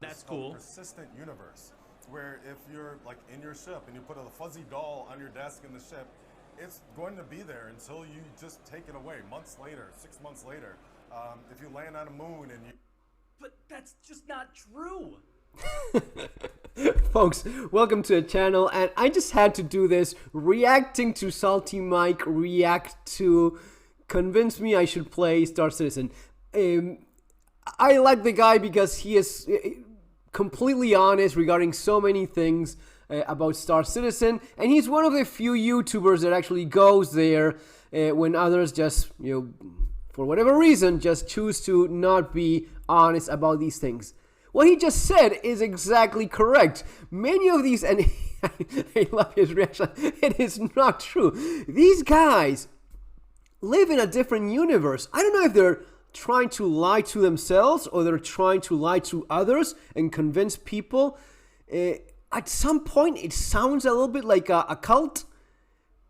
That's cool. Persistent universe, where if you're like in your ship and you put a fuzzy doll on your desk in the ship, it's going to be there until you just take it away months later, 6 months later. If you land on a moon and you... But that's just not true. Folks, welcome to the channel, and I just had to do this, reacting to SaltyEMike react to convince me I should play Star Citizen. I like the guy because he is completely honest regarding so many things about Star Citizen, and he's one of the few YouTubers that actually goes there when others just, for whatever reason, just choose to not be honest about these things. What he just said is exactly correct. Many of these, and I love his reaction, it is not true. These guys live in a different universe. I don't know if they're trying to lie to themselves or they're trying to lie to others and convince people. At some point, it sounds a little bit like a cult,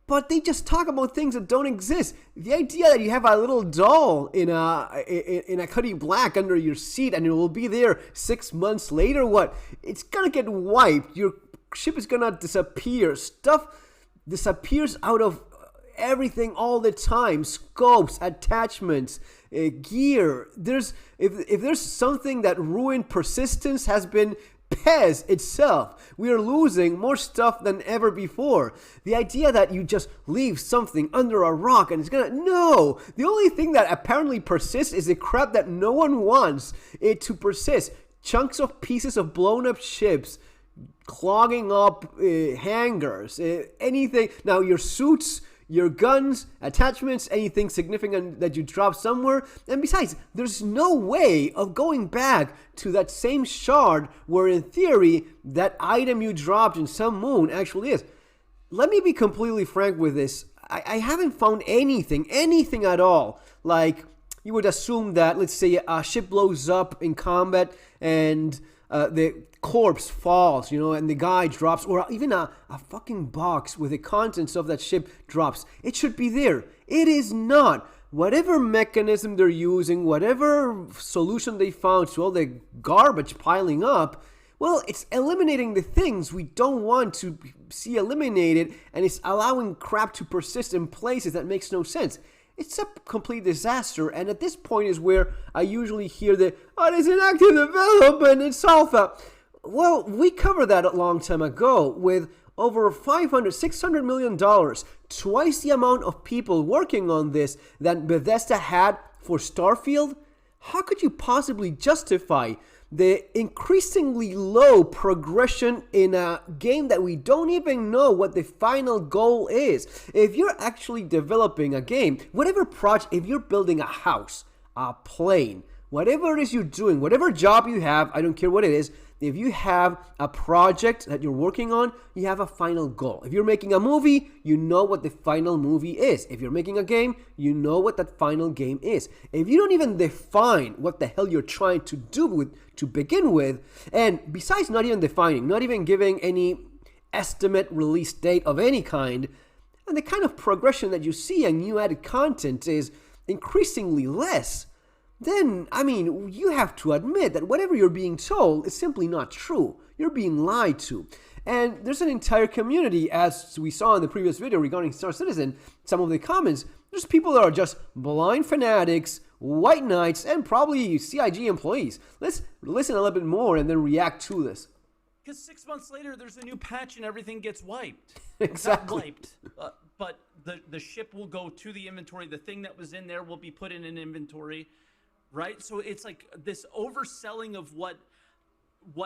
but they just talk about things that don't exist. The idea that you have a little doll in a Cuddy Black under your seat and it will be there 6 months later, what? It's gonna get wiped. Your ship is gonna disappear. Stuff disappears out of everything all the time. Scopes, attachments, gear. If there's something that ruined persistence, has been PES itself. We are losing more stuff than ever before. The idea that you just leave something under a rock and it's gonna... No! The only thing that apparently persists is the crap that no one wants it to persist. Chunks of pieces of blown up ships, clogging up hangars, anything. Now your suits, your guns, attachments, anything significant that you drop somewhere. And besides, there's no way of going back to that same shard where in theory that item you dropped in some moon actually is. Let me be completely frank with this. I haven't found anything at all. Like, you would assume that, let's say, a ship blows up in combat and the corpse falls, and the guy drops, or even a fucking box with the contents of that ship drops. It should be there. It is not. Whatever mechanism they're using, whatever solution they found to all the garbage piling up, well, it's eliminating the things we don't want to see eliminated, and it's allowing crap to persist in places that makes no sense. It's a complete disaster, and at this point is where I usually hear the, oh, it's in active development, it's alpha. Well, we covered that a long time ago with over $600 million, twice the amount of people working on this that Bethesda had for Starfield. How could you possibly justify the increasingly low progression in a game that we don't even know what the final goal is? If you're actually developing a game, whatever project, if you're building a house, a plane, whatever it is you're doing, whatever job you have, I don't care what it is, if you have a project that you're working on, you have a final goal. If you're making a movie, you know what the final movie is. If you're making a game, you know what that final game is. If you don't even define what the hell you're trying to do to begin with, and besides not even defining, not even giving any estimate release date of any kind, and the kind of progression that you see in new added content is increasingly less, then, I mean, you have to admit that whatever you're being told is simply not true. You're being lied to. And there's an entire community, as we saw in the previous video regarding Star Citizen, some of the comments, there's people that are just blind fanatics, white knights, and probably CIG employees. Let's listen a little bit more and then react to this. Because 6 months later, there's a new patch and everything gets wiped. Exactly. Not wiped, but the ship will go to the inventory. The thing that was in there will be put in an inventory. Right? So it's like this overselling of what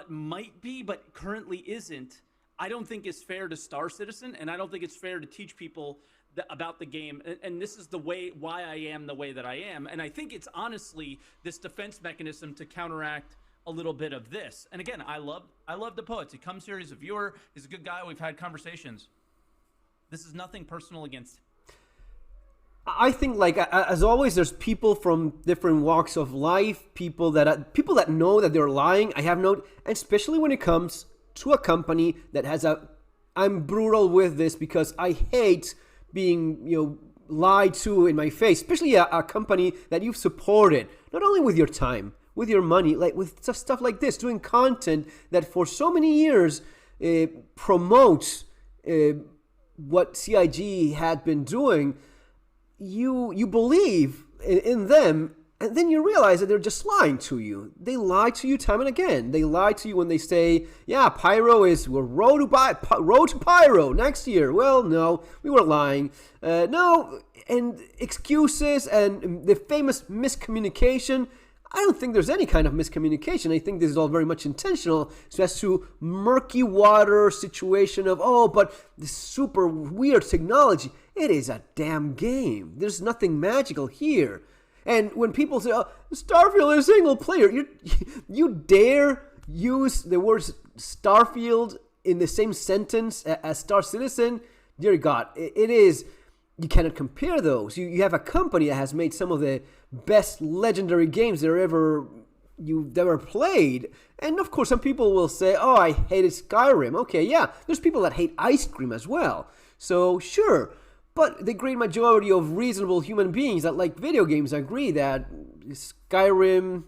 might be, but currently isn't, I don't think is fair to Star Citizen, and I don't think it's fair to teach people about the game. And this is why I am the way that I am. And I think it's honestly this defense mechanism to counteract a little bit of this. And again, I love the Poets. He comes here, he's a viewer, he's a good guy, we've had conversations. This is nothing personal against him. I think, like, as always, there's people from different walks of life, people that know that they're lying. I have no, especially when it comes to a company that has I'm brutal with this because I hate being, lied to in my face, especially a company that you've supported, not only with your time, with your money, like with stuff like this, doing content that for so many years promotes what CIG had been doing, you believe in them, and then you realize that they're just lying to you. They lie to you time and again. They lie to you when they say, yeah, Pyro is, we're road to Pyro next year. Well, no, we were lying. No, and excuses and the famous miscommunication. I don't think there's any kind of miscommunication. I think this is all very much intentional, so as to murky water situation of, oh, but this super weird technology. It is a damn game. There's nothing magical here. And when people say, oh, Starfield is single player, you dare use the words Starfield in the same sentence as Star Citizen? Dear God, it is, you cannot compare those. You have a company that has made some of the best legendary games you've ever played. And of course, some people will say, oh, I hated Skyrim. Okay, yeah, there's people that hate ice cream as well. So, sure. But the great majority of reasonable human beings that like video games agree that Skyrim,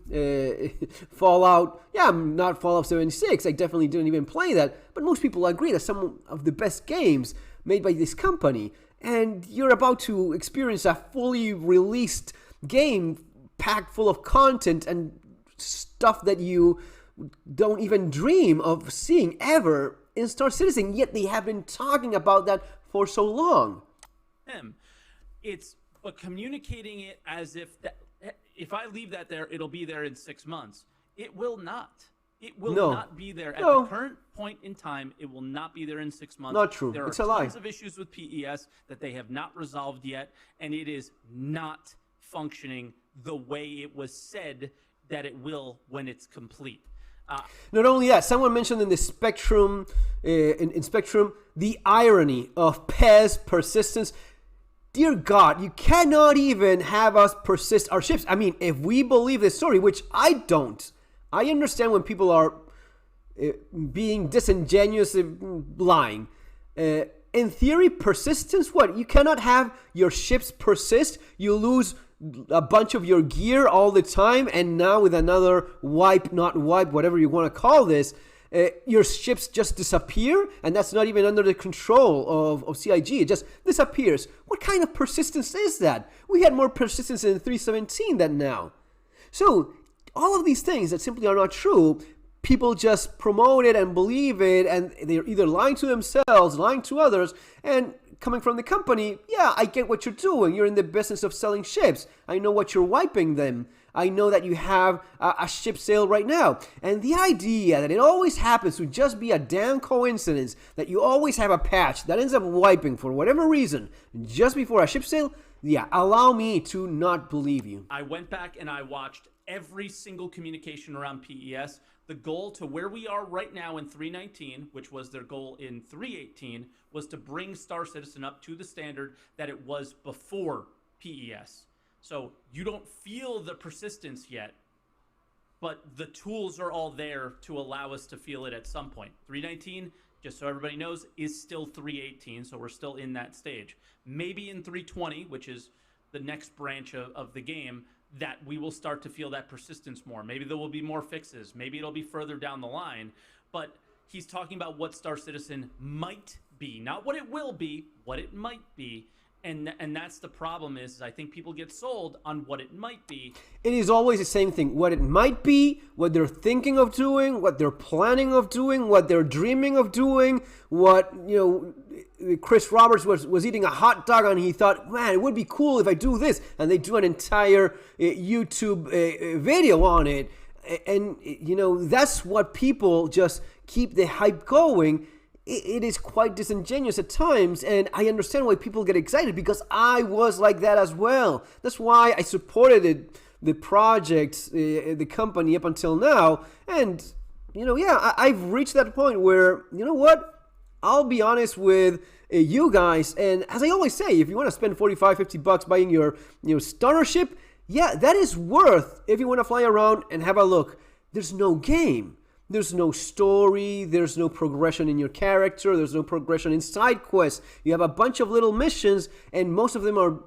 Fallout, yeah, not Fallout 76, I definitely didn't even play that, but most people agree that some of the best games made by this company, and you're about to experience a fully released game packed full of content and stuff that you don't even dream of seeing ever in Star Citizen, yet they have been talking about that for so long. It's but communicating it as if I leave that there, it'll be there in 6 months. It will not. It will not be there at the current point in time. It will not be there in 6 months. Not true. There it's are a lie. tons of issues with PES that they have not resolved yet, and it is not functioning the way it was said that it will when it's complete. Not only that, someone mentioned in the Spectrum, in Spectrum, the irony of PES persistence. Dear God, you cannot even have us persist our ships. I mean, if we believe this story, which I don't, I understand when people are being disingenuous, lying. In theory, persistence, what? You cannot have your ships persist. You lose a bunch of your gear all the time, and now with another wipe, not wipe, whatever you want to call this, your ships just disappear, and that's not even under the control of CIG. It just disappears. What kind of persistence is that? We had more persistence in 3.17 than now. So all of these things that simply are not true, people just promote it and believe it, and they're either lying to themselves, lying to others, and coming from the company, yeah, I get what you're doing. You're in the business of selling ships. I know what you're wiping them. I know that you have a ship sale right now. And the idea that it always happens to just be a damn coincidence that you always have a patch that ends up wiping for whatever reason just before a ship sale, yeah, allow me to not believe you. I went back and I watched every single communication around PES. The goal to where we are right now in 3.19, which was their goal in 3.18, was to bring Star Citizen up to the standard that it was before PES. So you don't feel the persistence yet, but the tools are all there to allow us to feel it at some point. 3.19, just so everybody knows, is still 3.18, so we're still in that stage. Maybe in 3.20, which is the next branch of the game, that we will start to feel that persistence more. Maybe there will be more fixes. Maybe it'll be further down the line. But he's talking about what Star Citizen might be, not what it will be, what it might be. And that's the problem is I think people get sold on what it might be. It is always the same thing. What it might be, what they're thinking of doing, what they're planning of doing, what they're dreaming of doing, what, Chris Roberts was eating a hot dog and he thought, man, it would be cool if I do this. And they do an entire YouTube video on it. And, that's what people just keep the hype going. It is quite disingenuous at times, and I understand why people get excited because I was like that as well. That's why I supported the project, the company up until now, and I've reached that point where I'll be honest with you guys, and as I always say, if you want to spend $45-50 buying your starter ship, yeah, that is worth if you want to fly around and have a look. There's no game. There's no story, there's no progression in your character, there's no progression in side quests. You have a bunch of little missions, and most of them are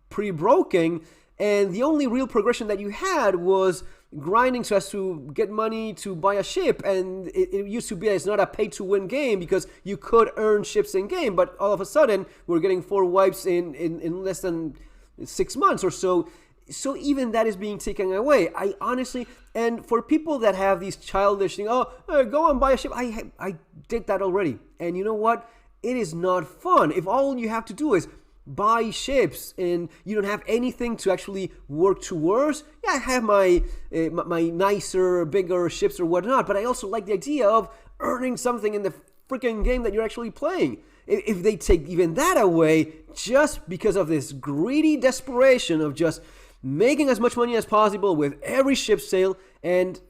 pretty broken, and the only real progression that you had was grinding so as to get money to buy a ship, and it used to be that it's not a pay-to-win game because you could earn ships in game, but all of a sudden we're getting 4 wipes in less than 6 months or so. So even that is being taken away. I honestly, and for people that have these childish things, go and buy a ship. I did that already. And you know what? It is not fun. If all you have to do is buy ships and you don't have anything to actually work towards, yeah, I have my nicer, bigger ships or whatnot, but I also like the idea of earning something in the freaking game that you're actually playing. If they take even that away just because of this greedy desperation of just making as much money as possible with every ship sale, and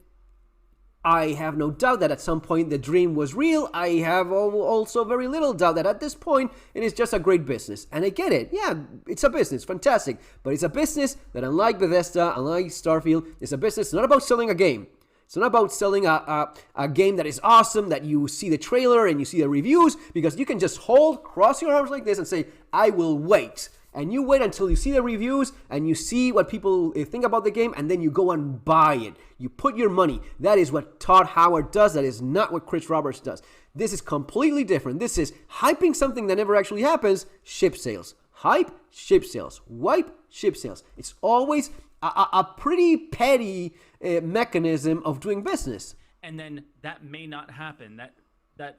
I have no doubt that at some point the dream was real. I have also very little doubt that at this point it is just a great business. And I get it. Yeah, it's a business. Fantastic. But it's a business that, unlike Bethesda, unlike Starfield, it's a business not about selling a game. It's not about selling a game that is awesome, that you see the trailer and you see the reviews, because you can just cross your arms like this and say, I will wait. And you wait until you see the reviews and you see what people think about the game, and then you go and buy it. You put your money. That is what Todd Howard does. That is not what Chris Roberts does. This is completely different. This is hyping something that never actually happens. Ship sales. Hype, ship sales. Wipe, ship sales. It's always a pretty petty mechanism of doing business. And then that may not happen. That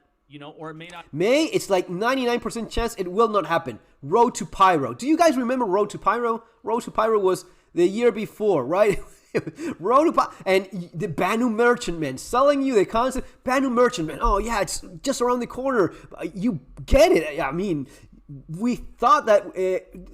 or it may not. It's like 99% chance it will not happen. Road to Pyro. Do you guys remember Road to Pyro? Road to Pyro was the year before, right? Road to Pyro. And the Banu Merchantman selling you the concept. Banu Merchantman. Oh, yeah, it's just around the corner. You get it. I mean, we thought that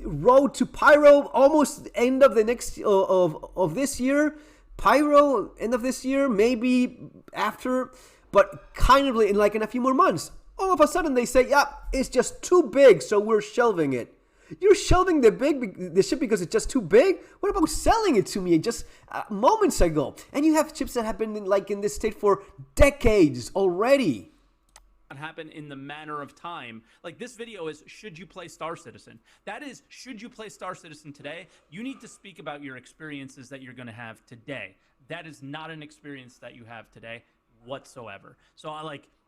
Road to Pyro almost end of the next of this year. Pyro end of this year, maybe after. But kind of in a few more months, all of a sudden they say, yeah, it's just too big, so we're shelving it. You're shelving the ship because it's just too big? What about selling it to me just moments ago? And you have ships that have been in this state for decades already. Happen in the manner of time. Like, this video is, should you play Star Citizen? That is, should you play Star Citizen today? You need to speak about your experiences that you're going to have today. That is not an experience that you have today whatsoever. So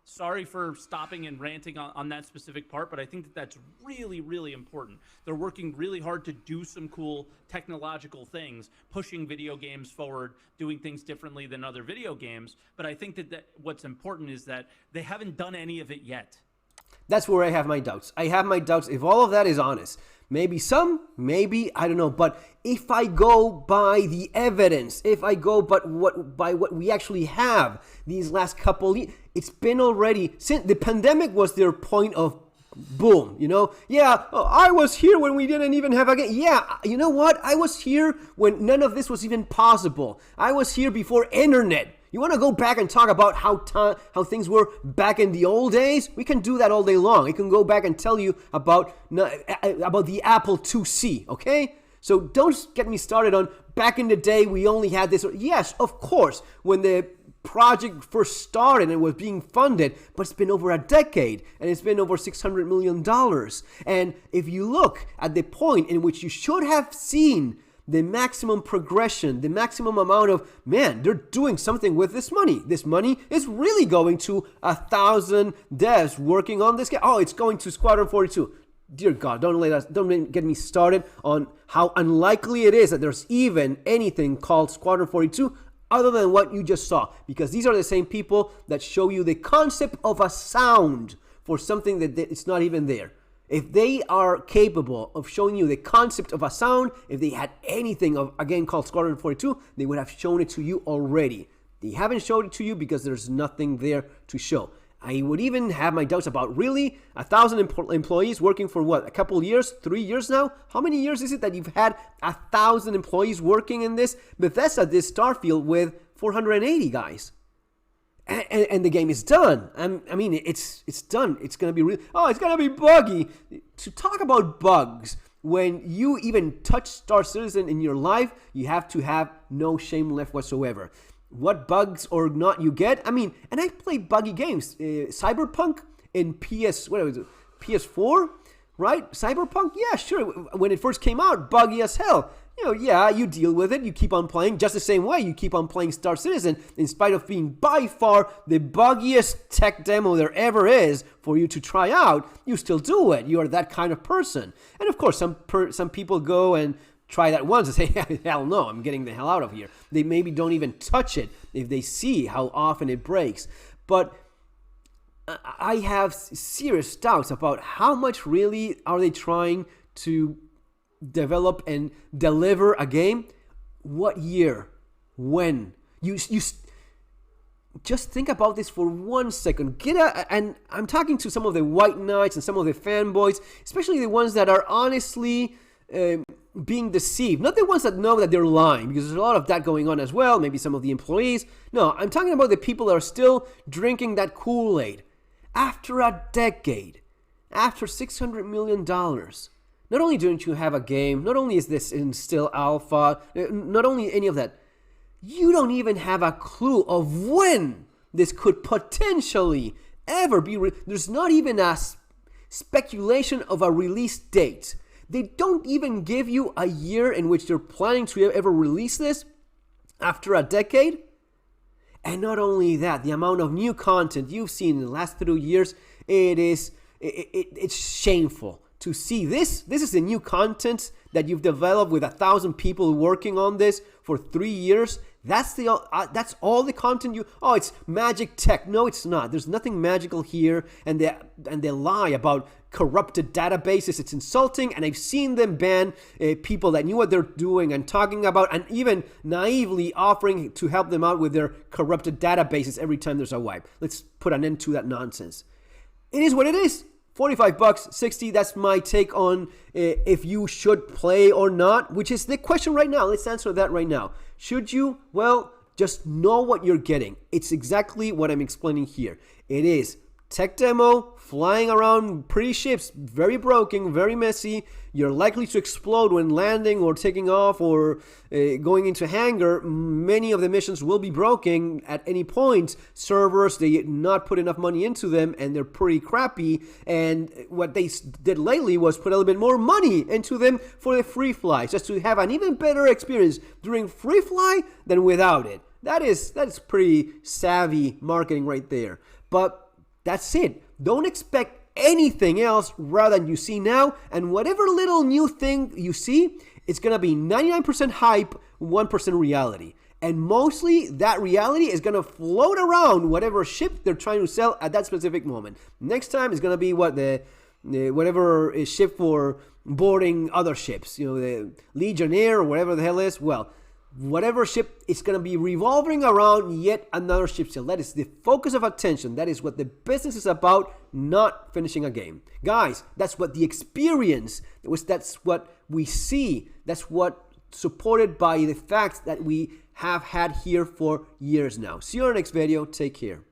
sorry for stopping and ranting on that specific part, but I think that that's really, really important. They're working really hard to do some cool technological things, pushing video games forward, doing things differently than other video games. But I think that what's important is that they haven't done any of it yet. That's where I have my doubts. I have my doubts if all of that is honest. Maybe some, maybe, I don't know. But if I go by the evidence, if I go by what we actually have these last couple years, it's been already, since the pandemic was their point of boom, Yeah, I was here when we didn't even have a game. Yeah, you know what? I was here when none of this was even possible. I was here before internet. You want to go back and talk about how things were back in the old days? We can do that all day long. I can go back and tell you about the Apple IIc, okay? So don't get me started on back in the day we only had this. Yes, of course, when the project first started and it was being funded, but it's been over a decade and it's been over $600 million. And if you look at the point in which you should have seen the maximum progression, the maximum amount of, man, they're doing something with this money. This money is really going to 1,000 devs working on this game. Oh, it's going to Squadron 42. Dear God, don't get me started on how unlikely it is that there's even anything called Squadron 42 other than what you just saw. Because these are the same people that show you the concept of a sound for something that it's not even there. If they are capable of showing you the concept of a sound, if they had anything of a game called Squadron 42, they would have shown it to you already. They haven't showed it to you because there's nothing there to show. I would even have my doubts about, really, 1,000 employees working for what, a couple years, 3 years now? How many years is it that you've had 1,000 employees working in this? Bethesda did Starfield with 480 guys. And the game is done. I mean, it's done. It's going to be it's going to be buggy. To talk about bugs, when you even touch Star Citizen in your life, you have to have no shame left whatsoever. What bugs or not you get? I mean, and I play buggy games. Cyberpunk in PS4, right? Cyberpunk, yeah, sure. When it first came out, buggy as hell. yeah, you deal with it. You keep on playing just the same way you keep on playing Star Citizen, in spite of being by far the buggiest tech demo there ever is for you to try out. You still do it. You are that kind of person. And of course, some people go and try that once and say, hell no, I'm getting the hell out of here. They maybe don't even touch it if they see how often it breaks. But I have serious doubts about how much really are they trying to develop and deliver a game. What year? When? You just think about this for 1 second. And I'm talking to some of the white knights and some of the fanboys, especially the ones that are honestly being deceived. Not the ones that know that they're lying, because there's a lot of that going on as well. Maybe some of the employees. No, I'm talking about the people that are still drinking that Kool-Aid. After a decade, after $600 million, not only don't you have a game, not only is this in still alpha, not only any of that, you don't even have a clue of when this could potentially ever be. There's not even a speculation of a release date. They don't even give you a year in which they're planning to ever release this after a decade. And not only that, the amount of new content you've seen in the last 3 years, it's shameful to see this. This is the new content that you've developed with 1,000 people working on this for 3 years. That's all the content you. Oh, it's magic tech. No, it's not. There's nothing magical here, and they lie about corrupted databases. It's insulting, and I've seen them ban people that knew what they're doing and talking about, and even naively offering to help them out with their corrupted databases every time there's a wipe. Let's put an end to that nonsense. It is what it is. $45, 60. That's my take on if you should play or not, which is the question right now. Let's answer that right now. Should you? Well, just know what you're getting. It's exactly what I'm explaining here. It is tech demo, flying around pretty ships, very broken, very messy. You're likely to explode when landing or taking off or going into hangar. Many of the missions will be broken at any point. Servers, they not put enough money into them, and they're pretty crappy. And what they did lately was put a little bit more money into them for the free fly, just to have an even better experience during free fly than without it. That is pretty savvy marketing right there. But that's it. Don't expect anything else rather than you see now, and whatever little new thing you see, it's gonna be 99% hype, 1% reality, and mostly that reality is gonna float around whatever ship they're trying to sell at that specific moment. Next time is gonna be what the whatever is ship for boarding other ships, the Legionnaire or whatever the hell is. Well, whatever ship, it's going to be revolving around yet another ship sale. That is the focus of attention. That is what the business is about, not finishing a game. Guys, that's what the experience, that's what we see. That's what supported by the facts that we have had here for years now. See you in our next video. Take care.